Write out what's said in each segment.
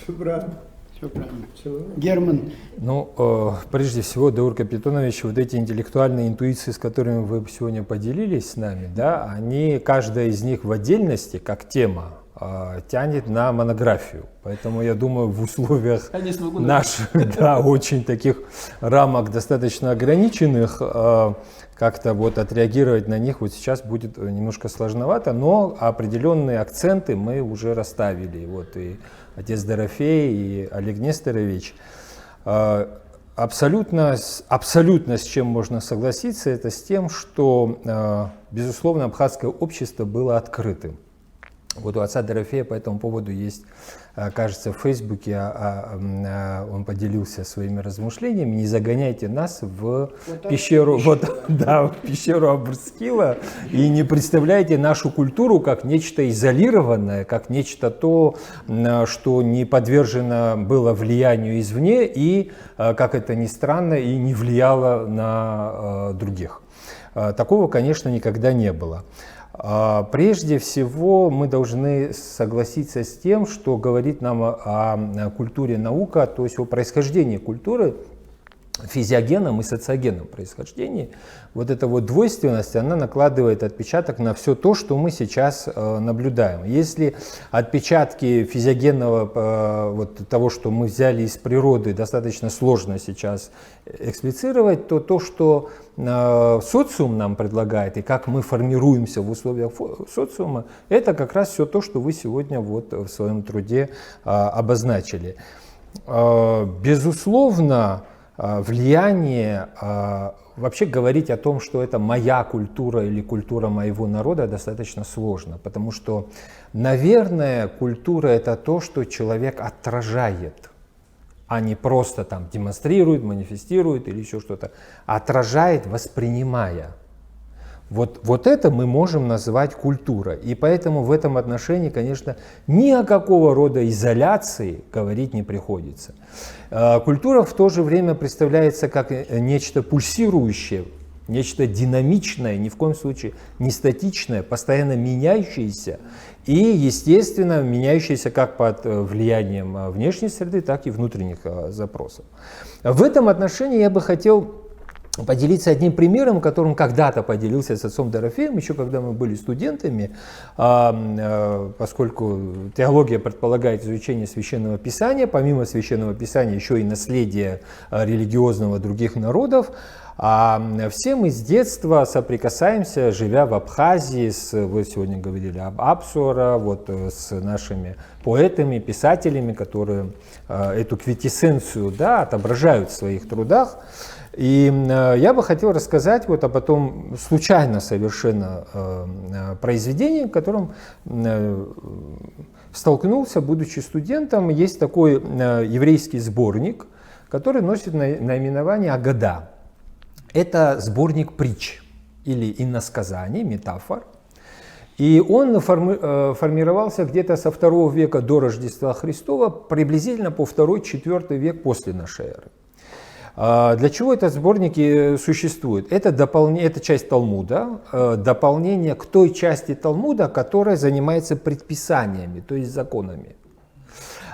Все правильно. Все правильно. Герман. Ну, прежде всего, Даур Капитонович, вот эти интеллектуальные интуиции, с которыми вы сегодня поделились с нами, да, они, каждая из них в отдельности, как тема, тянет на монографию. Поэтому я думаю, в условиях наших, да, очень таких рамок достаточно ограниченных, как-то вот отреагировать на них вот сейчас будет немножко сложновато, но определенные акценты мы уже расставили. Вот и отец Дорофей, и Олег Несторович. Абсолютно с чем можно согласиться, это с тем, что, безусловно, абхазское общество было открытым. Вот у отца Дорофея по этому поводу есть, кажется, в Фейсбуке, он поделился своими размышлениями. Не загоняйте нас в пещеру, в пещеру Абрскила и не представляйте нашу культуру как нечто изолированное, как нечто то, что не подвержено было влиянию извне и, как это ни странно, и не влияло на других. Такого, конечно, никогда не было. Прежде всего, мы должны согласиться с тем, что говорит нам о культуре наука, то есть о происхождении культуры, физиогенном и социогенном происхождении. Вот эта вот двойственность, она накладывает отпечаток на все то, что мы сейчас наблюдаем. Если отпечатки физиогенного, вот того, что мы взяли из природы, достаточно сложно сейчас эксплицировать, то то, что социум нам предлагает и как мы формируемся в условиях социума, это как раз все то, что вы сегодня вот в своем труде обозначили. Безусловно, влияние, вообще говорить о том, что это моя культура или культура моего народа, достаточно сложно, потому что, наверное, культура — это то, что человек отражает, а не просто там демонстрирует, манифестирует или еще что-то, отражает, воспринимая. Вот это мы можем назвать культурой. И поэтому в этом отношении, конечно, ни о какого рода изоляции говорить не приходится. Культура в то же время представляется как нечто пульсирующее, нечто динамичное, ни в коем случае не статичное, постоянно меняющееся и, естественно, меняющееся как под влиянием внешней среды, так и внутренних запросов. В этом отношении я бы хотел поделиться одним примером, которым когда-то поделился с отцом Дорофеем, еще когда мы были студентами, поскольку теология предполагает изучение Священного Писания, помимо Священного Писания еще и наследие религиозного других народов. Все мы с детства соприкасаемся, живя в Абхазии, вы сегодня говорили об Апсуара, вот с нашими поэтами, писателями, которые эту квинтэссенцию, да, отображают в своих трудах. И я бы хотел рассказать вот об этом случайно совершенно произведении, в котором столкнулся, будучи студентом. Есть такой еврейский сборник, который носит наименование «Агада». Это сборник притч или иносказаний, метафор. И он формировался где-то со II века до Рождества Христова, приблизительно по II-IV век после нашей эры. Для чего этот сборник существует? Это часть Талмуда, дополнение к той части Талмуда, которая занимается предписаниями, то есть законами.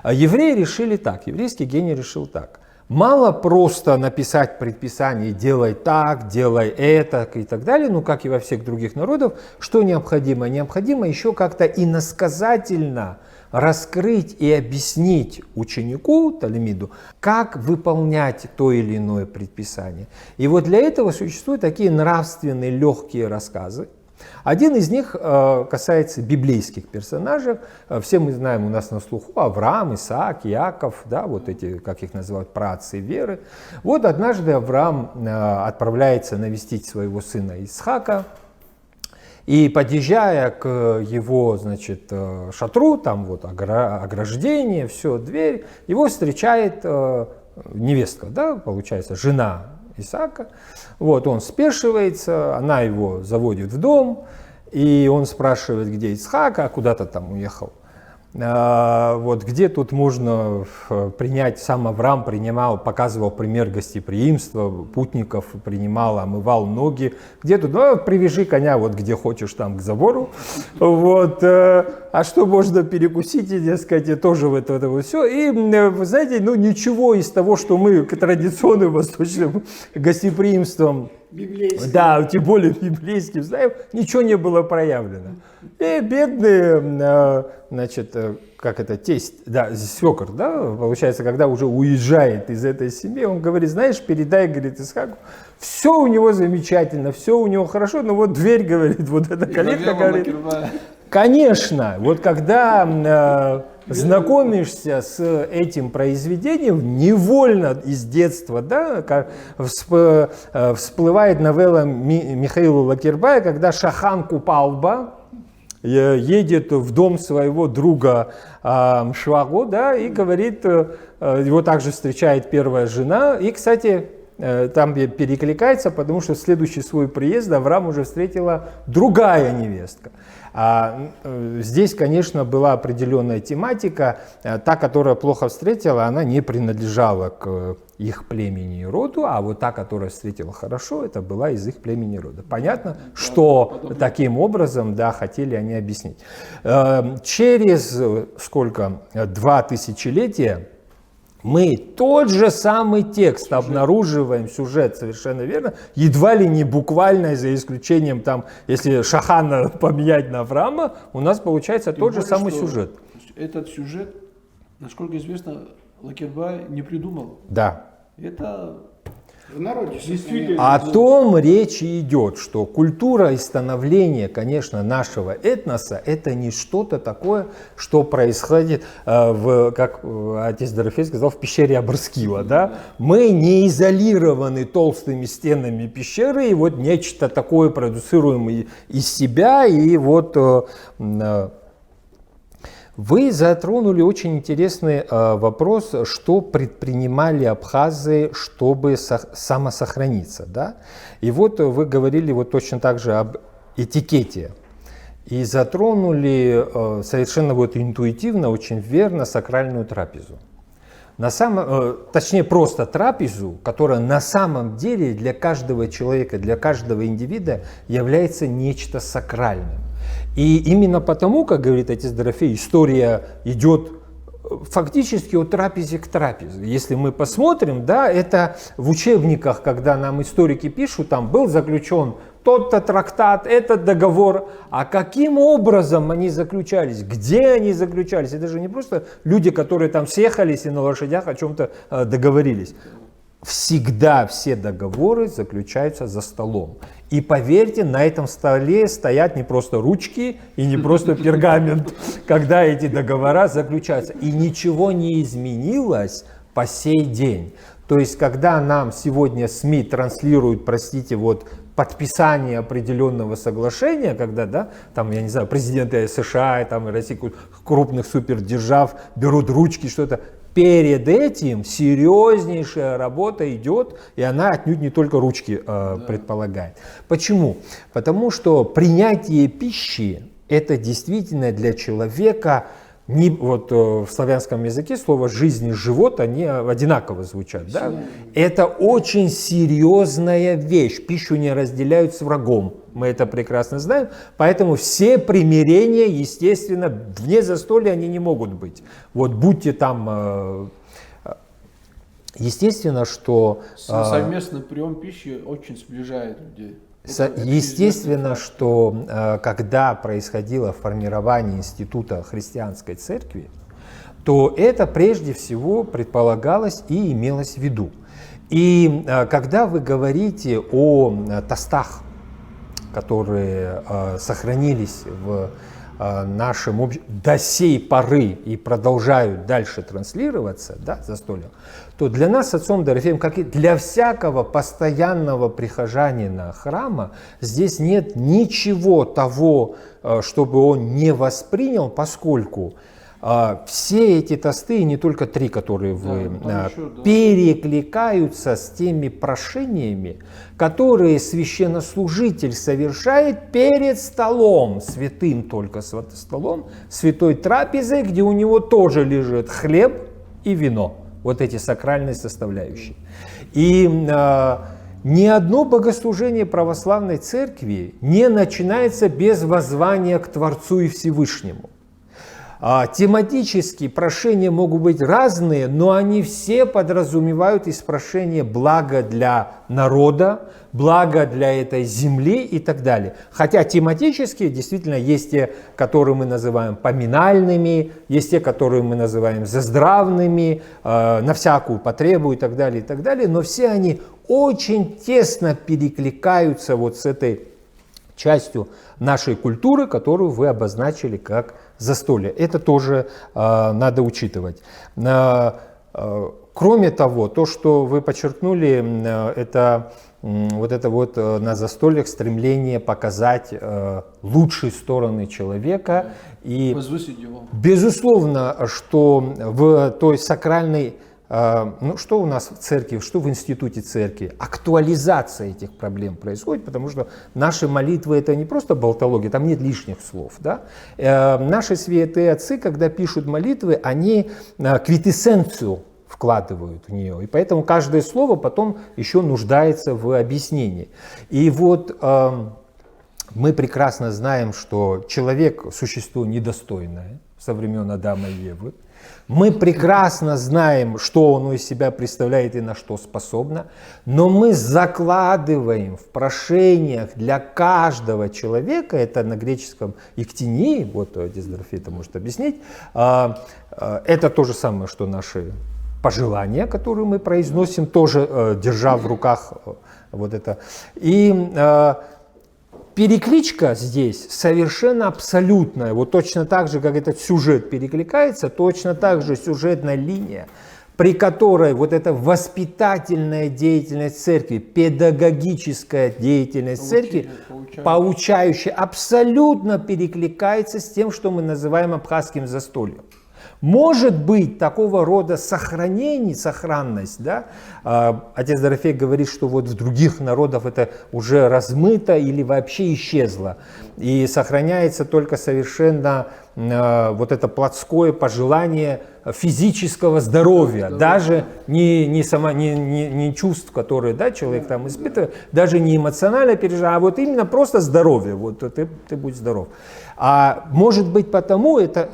Евреи решили так, еврейский гений решил так. Мало просто написать предписание «делай так», «делай это» и так далее, ну как и во всех других народах. Что необходимо? Необходимо еще как-то иносказательно раскрыть и объяснить ученику, талмиду, как выполнять то или иное предписание. И вот для этого существуют такие нравственные легкие рассказы. Один из них касается библейских персонажей. Все мы знаем, у нас на слуху Авраам, Исаак, Иаков, да, вот эти, как их называют, праотцы веры. Вот однажды Авраам отправляется навестить своего сына Исхака. И подъезжая к его, значит, шатру, там вот ограждение, все, дверь, его встречает невестка, да, получается, жена Исаака. Вот он спешивается, она его заводит в дом, и он спрашивает, где Исхак, а куда-то там уехал. Вот где тут можно принять, сам Авраам принимал, показывал пример гостеприимства, путников принимал, омывал ноги. Где тут, ну, привяжи коня вот где хочешь там к забору. Вот. А что можно перекусить, и, дескать, и тоже вот это вот все. И, вы знаете, ну ничего из того, что мы традиционным восточным гостеприимством, Библейским. да, тем более библейским, знаем, ничего не было проявлено. И бедный, значит, как это, тесть, да, свекор, да, получается, когда уже уезжает из этой семьи, он говорит, знаешь, передай, говорит, Исхаку, все у него замечательно, все у него хорошо, но вот дверь, говорит, вот эта калитка, говорит. Конечно, вот когда знакомишься с этим произведением, невольно из детства, да, всплывает новелла Михаила Лакербая, когда Шахан Купалба едет в дом своего друга Швагу, да, и говорит, его также встречает первая жена, и, кстати, там перекликается, потому что в следующий свой приезд Авраам уже встретила другая невестка. Здесь, конечно, была определенная тематика. Та, которая плохо встретила, она не принадлежала к их племени и роду, а вот та, которая встретила хорошо, это была из их племени и рода. Понятно, что таким образом, да, хотели они объяснить. Через сколько? 2 тысячелетия мы тот же самый текст обнаруживаем, сюжет, совершенно верно, едва ли не буквально, за исключением, там, если Шахана поменять на Авраама, у нас получается тот же самый сюжет. Этот сюжет, насколько известно, Лакербай не придумал. Да. Это В народе действительно. О том речь и идет, что культура и становление, конечно, нашего этноса, это не что-то такое, что происходит, как отец Дорофей сказал, в пещере Абрскила. Да? Мы не изолированы толстыми стенами пещеры, и вот нечто такое продуцируем из себя, и вот вы затронули очень интересный вопрос, что предпринимали абхазы, чтобы самосохраниться. Да? И вот вы говорили вот точно так же об этикете. И затронули совершенно вот интуитивно, очень верно сакральную трапезу. Точнее, просто трапезу, которая на самом деле для каждого человека, для каждого индивида является нечто сакральным. И именно потому, как говорит отец Дорофей, история идет фактически от трапезе к трапезе. Если мы посмотрим, да, это в учебниках, когда нам историки пишут, там был заключен тот-то трактат, этот договор. А каким образом они заключались, где они заключались? Это же не просто люди, которые там съехались и на лошадях о чем-то договорились. Всегда все договоры заключаются за столом. И поверьте, на этом столе стоят не просто ручки и не просто пергамент, когда эти договора заключаются. И ничего не изменилось по сей день. То есть, когда нам сегодня СМИ транслируют, простите, вот подписание определенного соглашения, когда, да, там, я не знаю, президенты США, там, России, крупных супердержав берут ручки, что-то. Перед этим серьезнейшая работа идет, и она отнюдь не только ручки предполагает. Почему? Потому что принятие пищи – это действительно для человека, вот в славянском языке слово «жизнь» и «живот» они одинаково звучат. Да? Это очень серьезная вещь. Пищу не разделяют с врагом. Мы это прекрасно знаем. Поэтому все примирения, естественно, вне застолья они не могут быть. Вот будьте там... Естественно, что... Совместный прием пищи очень сближает людей. Естественно, что когда происходило формирование института христианской церкви, то это прежде всего предполагалось и имелось в виду. И когда вы говорите о тостах, которые сохранились в нашем обществе до сей поры и продолжают дальше транслироваться, да, застольем, то для нас с отцом Дорофеем, как и для всякого постоянного прихожанина храма, здесь нет ничего того, чтобы он не воспринял, поскольку все эти тосты, не только 3, которые вы, там еще, да. перекликаются с теми прошениями, которые священнослужитель совершает перед столом, святым только столом, святой трапезой, где у него тоже лежит хлеб и вино. Вот эти сакральные составляющие. И ни одно богослужение православной церкви не начинается без воззвания к Творцу и Всевышнему. Тематически прошения могут быть разные, но они все подразумевают из прошения благо для народа, благо для этой земли и так далее. Хотя тематически действительно есть те, которые мы называем поминальными, есть те, которые мы называем заздравными, на всякую потребу и так далее, но все они очень тесно перекликаются вот с этой частью нашей культуры, которую вы обозначили как застолье. Это тоже надо учитывать. Кроме того, то, что вы подчеркнули, это вот на застольях стремление показать лучшие стороны человека. И Возвысить его. безусловно, что в той сакральной, ну что у нас в церкви, что в институте церкви, актуализация этих проблем происходит, потому что наши молитвы это не просто болтология, там нет лишних слов. Да? Наши святые отцы, когда пишут молитвы, они квинтэссенцию вкладывают в нее, и поэтому каждое слово потом еще нуждается в объяснении. И вот мы прекрасно знаем, что человек – существо недостойное со времен Адама и Евы. Мы прекрасно знаем, что оно из себя представляет и на что способно, но мы закладываем в прошениях для каждого человека, это на греческом «иктинии», вот отец Дорофей это может объяснить, это то же самое, что наши пожелания, которые мы произносим, тоже держа в руках вот это. И перекличка здесь совершенно абсолютная. Вот точно так же, как этот сюжет перекликается, точно так же сюжетная линия, при которой вот эта воспитательная деятельность церкви, педагогическая деятельность церкви, поучающая, абсолютно перекликается с тем, что мы называем абхазским застольем. Может быть такого рода сохранность, да? Отец Дорофей говорит, что вот в других народах это уже размыто или вообще исчезло. И сохраняется только совершенно вот это плотское пожелание физического здоровья, даже не чувств, которые да, человек там испытывает, даже не эмоционально переживает, а вот именно просто здоровье, вот ты будь здоров. А может быть потому, это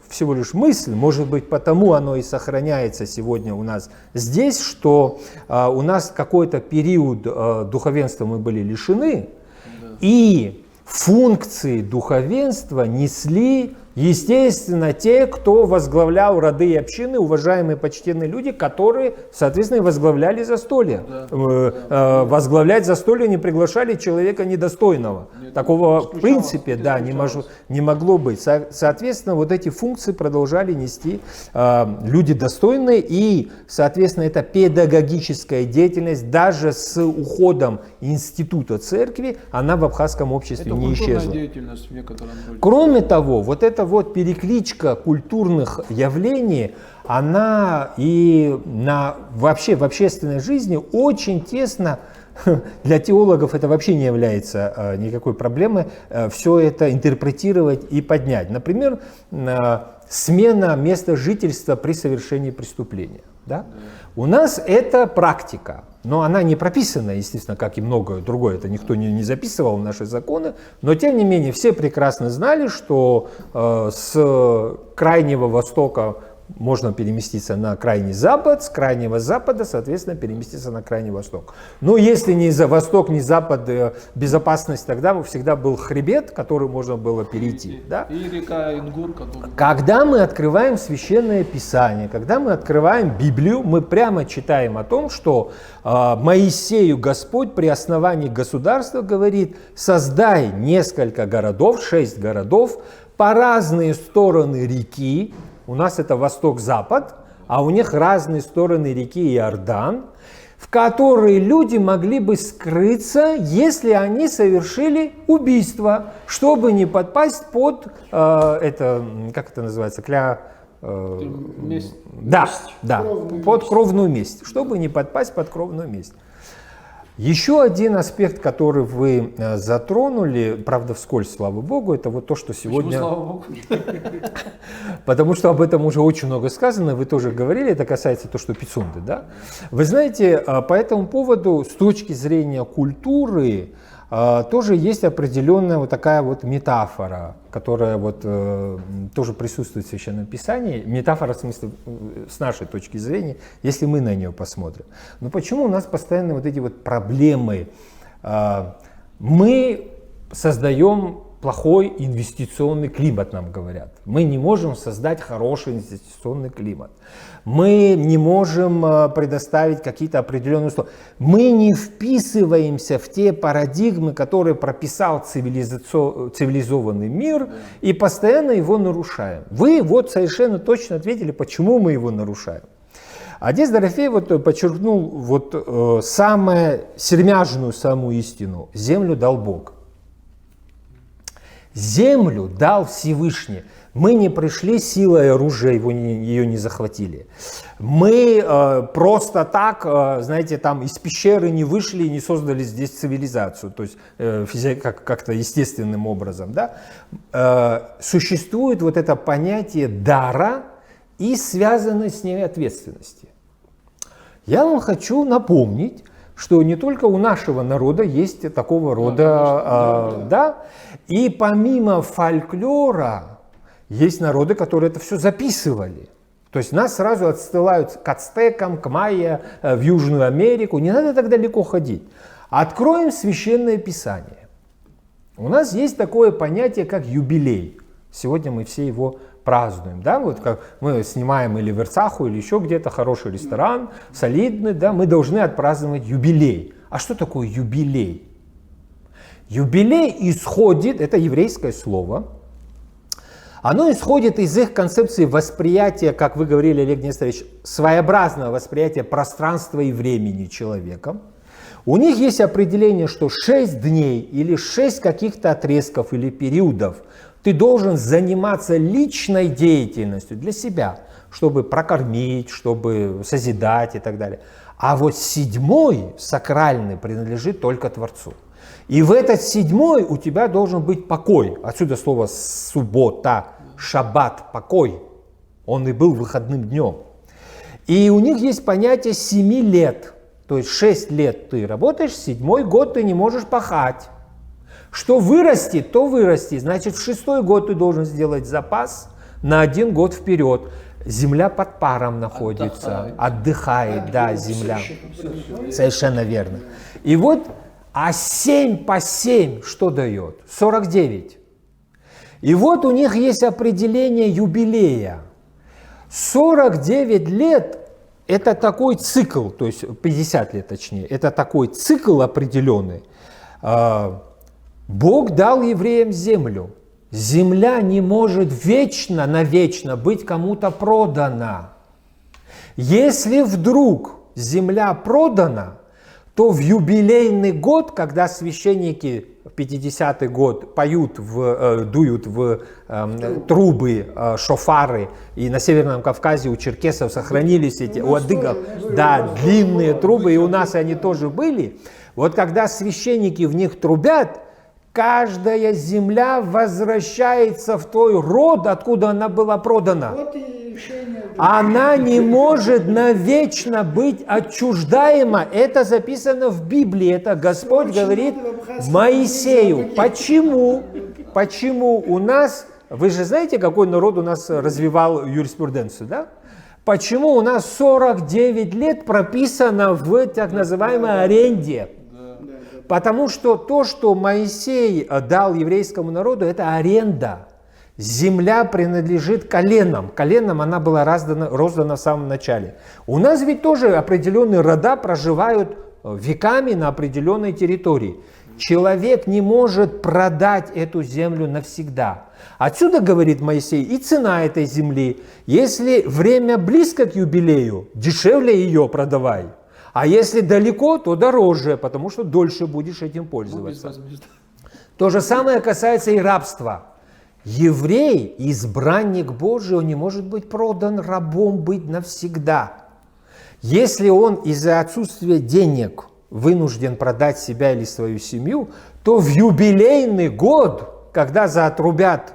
всего лишь мысль, может быть потому оно и сохраняется сегодня у нас здесь, что у нас какой-то период духовенства мы были лишены, и функции духовенства несли, естественно, те, кто возглавлял роды и общины, уважаемые почтенные люди, которые, соответственно, возглавляли застолье. Возглавлять застолье не приглашали человека недостойного. Такого в принципе не могло быть. Соответственно, вот эти функции продолжали нести люди достойные, и, соответственно, эта педагогическая деятельность даже с уходом института церкви, она в абхазском обществе не исчезла. Деятельность в некотором роде. Кроме того, вот эта вот перекличка культурных явлений, она и вообще в общественной жизни очень тесно, для теологов это вообще не является никакой проблемой, все это интерпретировать и поднять. Например, смена места жительства при совершении преступления. Да? У нас это практика, но она не прописана, естественно, как и многое другое, это никто не записывал в наши законы, но тем не менее все прекрасно знали, что с Крайнего Востока можно переместиться на Крайний Запад, с Крайнего Запада, соответственно, переместиться на Крайний Восток. Но если ни за Восток, ни Запад, безопасность, тогда всегда был хребет, который можно было перейти. Да? И река Ингур, которая... Когда мы открываем Священное Писание, когда мы открываем Библию, мы прямо читаем о том, что Моисею Господь при основании государства говорит: создай несколько городов, 6 городов, по разные стороны реки. У нас это восток-запад, а у них разные стороны реки Иордан. в которой люди могли бы скрыться, если они совершили убийство, чтобы не подпасть под, это, как это называется, Месть. да, да, Кровную под месть. кровную месть, чтобы не подпасть под кровную месть. Еще один аспект, который вы затронули, правда вскользь, слава богу, это вот то, что Почему, сегодня... слава Богу? Потому что об этом уже очень много сказано, вы тоже говорили, это касается того, что Пицунды, да? Вы знаете, по этому поводу, с точки зрения культуры, тоже есть определенная вот такая вот метафора, которая вот тоже присутствует в Священном Писании. Метафора, в смысле, с нашей точки зрения, если мы на нее посмотрим. Но почему у нас постоянно вот эти вот проблемы? Мы создаем плохой инвестиционный климат, нам говорят. Мы не можем создать хороший инвестиционный климат. Мы не можем предоставить какие-то определенные условия. Мы не вписываемся в те парадигмы, которые прописал цивилизованный мир, и постоянно его нарушаем. Вы вот совершенно точно ответили, почему мы его нарушаем. Отец Дорофей вот подчеркнул вот самую сермяжную самую истину. Землю дал Бог. Землю дал Всевышний. Мы не пришли силой оружия, ее не захватили. Мы просто так, знаете, там из пещеры не вышли и не создали здесь цивилизацию, то есть как-то естественным образом. Да? Существует вот это понятие дара и связанной с ней ответственности. Я вам хочу напомнить, что не только у нашего народа есть такого рода, да, и помимо фольклора есть народы, которые это все записывали. То есть нас сразу отсылают к ацтекам, к майя, в Южную Америку. Не надо так далеко ходить. Откроем Священное Писание. У нас есть такое понятие, как юбилей. Сегодня мы все его празднуем, да, вот как мы снимаем или в Ирцаху, или еще где-то хороший ресторан, солидный, да, мы должны отпраздновать юбилей. А что такое юбилей? Юбилей исходит, это еврейское слово, оно исходит из их концепции восприятия, как вы говорили, Олег Несторович, своеобразного восприятия пространства и времени человеком. У них есть определение, что 6 дней или 6 каких-то отрезков или периодов ты должен заниматься личной деятельностью для себя, чтобы прокормить, чтобы созидать и так далее. А вот 7-й, сакральный, принадлежит только Творцу. И в этот 7-й у тебя должен быть покой. Отсюда слово суббота, шаббат, покой. Он и был выходным днем. И у них есть понятие 7 лет. То есть 6 лет ты работаешь, 7-й год ты не можешь пахать. Что вырастет, то вырастет. Значит, в 6-й год ты должен сделать запас на 1 год вперед. Земля под паром находится, отдыхает, да, земля. Совершенно верно. И вот, а 7 по 7 что дает? 49. И вот у них есть определение юбилея. 49 лет – это такой цикл, то есть 50 лет точнее, это такой цикл определенный. Бог дал евреям землю. Земля не может вечно, навечно быть кому-то продана. Если вдруг земля продана, то в юбилейный год, когда священники в 50-й год поют, дуют в трубы, шофары, и на Северном Кавказе у черкесов сохранились эти, у адыгов, да, длинные трубы, и у нас они тоже были. Вот когда священники в них трубят, каждая земля возвращается в той род, откуда она была продана. Вот и решение. Она не может навечно быть отчуждаема. Это записано в Библии. Это Господь говорит Моисею. Почему? Почему у нас, вы же знаете, какой народ у нас развивал юриспруденцию, да? Почему у нас 49 лет прописано в так называемой аренде? Потому что то, что Моисей дал еврейскому народу, это аренда. Земля принадлежит коленам. Коленам она была роздана в самом начале. У нас ведь тоже определенные рода проживают веками на определенной территории. Человек не может продать эту землю навсегда. Отсюда, говорит Моисей, и цена этой земли. Если время близко к юбилею, дешевле ее продавай. А если далеко, то дороже, потому что дольше будешь этим Ну, без пользоваться. возмездия. То же самое касается и рабства. Еврей, избранник Божий, он не может быть продан рабом быть навсегда. Если он из-за отсутствия денег вынужден продать себя или свою семью, то в юбилейный год, когда заотрубят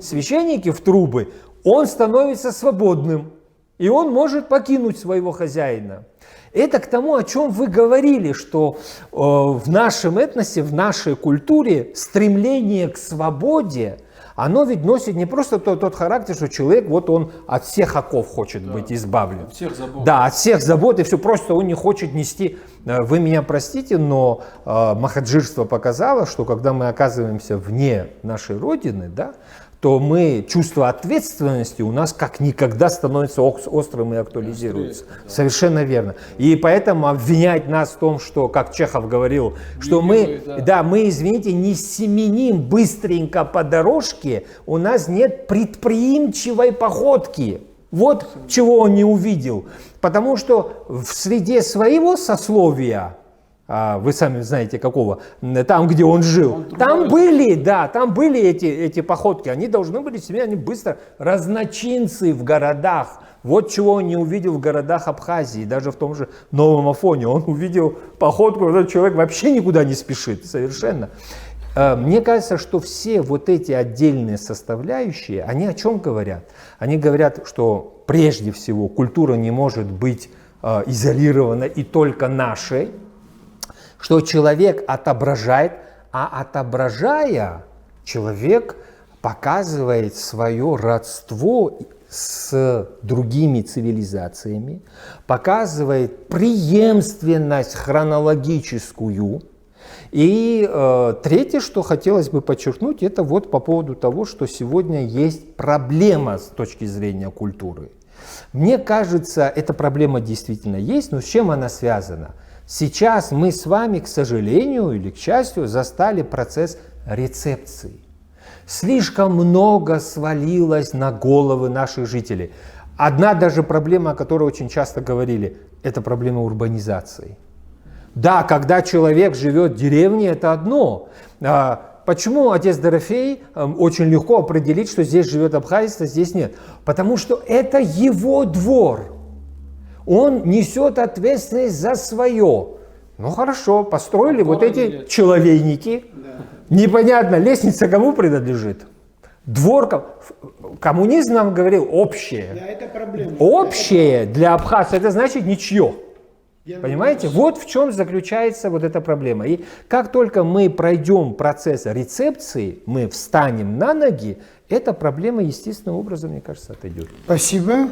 священники в трубы, он становится свободным, и он может покинуть своего хозяина. Это к тому, о чем вы говорили, что в нашем этносе, в нашей культуре стремление к свободе, оно ведь носит не просто тот характер, что человек, вот он от всех оков хочет быть избавлен. От всех забот. Да, от всех забот, и все, просто он не хочет нести. Вы меня простите, но махаджирство показало, что когда мы оказываемся вне нашей Родины, да, то мы, чувство ответственности у нас как никогда становится острым и актуализируется. Да. Совершенно верно. И поэтому обвинять нас в том, что, как Чехов говорил, что мы, да. мы, извините, не семеним быстренько по дорожке, у нас нет предприимчивой походки. Вот чего он не увидел. Потому что в среде своего сословия, вы сами знаете какого, там, где он жил, там были эти походки, они должны были себе, они быстро, разночинцы в городах. Вот чего он не увидел в городах Абхазии, даже в том же Новом Афоне. Он увидел походку, когда человек вообще никуда не спешит, совершенно. Мне кажется, что все вот эти отдельные составляющие, они о чем говорят? Они говорят, что прежде всего культура не может быть изолирована и только нашей, что человек отображает, а отображая, человек показывает свое родство с другими цивилизациями, показывает преемственность хронологическую. И третье, что хотелось бы подчеркнуть, это вот по поводу того, что сегодня есть проблема с точки зрения культуры. Мне кажется, эта проблема действительно есть, но с чем она связана? Сейчас мы с вами, к сожалению или к счастью, застали процесс рецепции. Слишком много свалилось на головы наших жителей. Одна даже проблема, о которой очень часто говорили, это проблема урбанизации. Да, когда человек живет в деревне, это одно. Почему отец Дорофей очень легко определить, что здесь живет абхазец, а здесь нет? Потому что это его двор. Он несет ответственность за свое. Ну хорошо, построили вот эти человейники. Да. Непонятно, лестница кому принадлежит? Двор, коммунизм нам говорил, общее. Да, это проблема. Общее для абхазцев, это значит ничье. Я Понимаете? Вот в чем заключается вот эта проблема. И как только мы пройдем процесс рецепции, мы встанем на ноги, эта проблема естественным образом, мне кажется, отойдет. Спасибо.